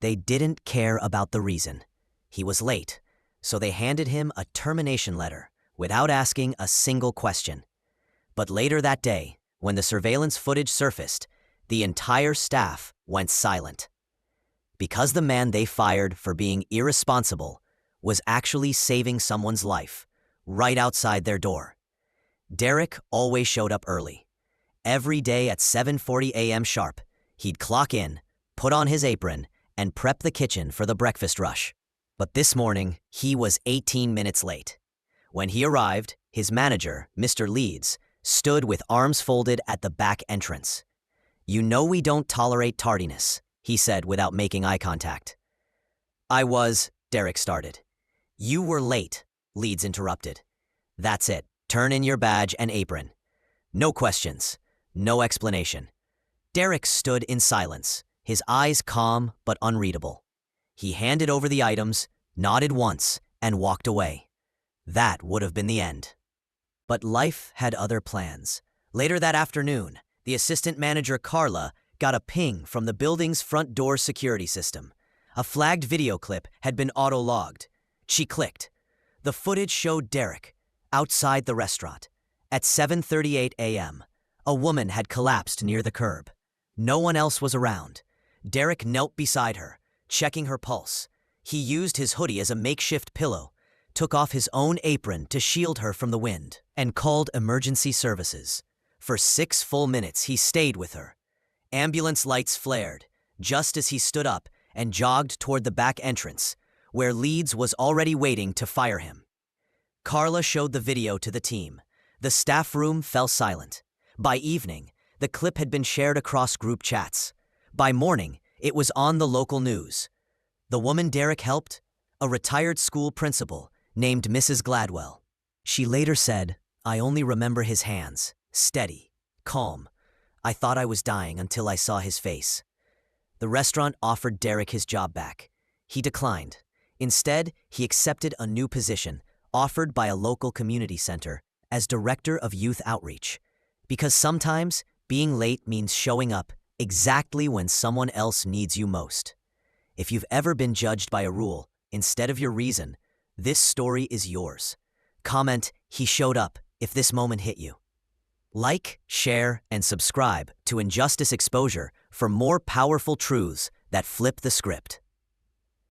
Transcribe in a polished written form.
They didn't care about the reason. He was late, so they handed him a termination letter without asking a single question. But later that day, when the surveillance footage surfaced, the entire staff went silent. Because the man they fired for being irresponsible was actually saving someone's life right outside their door. Derrick always showed up early. Every day at 7:40 a.m. sharp, he'd clock in, put on his apron, and prep the kitchen for the breakfast rush. But this morning, he was 18 minutes late. When he arrived, his manager, Mr. Leeds, stood with arms folded at the back entrance. "You know we don't tolerate tardiness," he said without making eye contact. Derrick started. "You were late," Leeds interrupted. "That's it. Turn in your badge and apron. No questions. No explanation." Derrick stood in silence, his eyes calm but unreadable. He handed over the items, nodded once, and walked away. That would have been the end. But life had other plans. Later that afternoon, the assistant manager Carla got a ping from the building's front door security system. A flagged video clip had been auto-logged. She clicked. The footage showed Derrick outside the restaurant. At 7:38 a.m., a woman had collapsed near the curb. No one else was around. Derrick knelt beside her, checking her pulse. He used his hoodie as a makeshift pillow, took off his own apron to shield her from the wind, and called emergency services. For 6 full minutes, he stayed with her. Ambulance lights flared, just as he stood up and jogged toward the back entrance, where Leeds was already waiting to fire him. Carla showed the video to the team. The staff room fell silent. By evening, the clip had been shared across group chats. By morning, it was on the local news. The woman Derrick helped? A retired school principal named Mrs. Gladwell. She later said, "I only remember his hands, steady, calm. I thought I was dying until I saw his face." The restaurant offered Derrick his job back. He declined. Instead, he accepted a new position offered by a local community center as director of youth outreach. Because sometimes being late means showing up exactly when someone else needs you most. If you've ever been judged by a rule instead of your reason, this story is yours. Comment, "He showed up," if this moment hit you. Like, share, and subscribe to Injustice Exposure for more powerful truths that flip the script.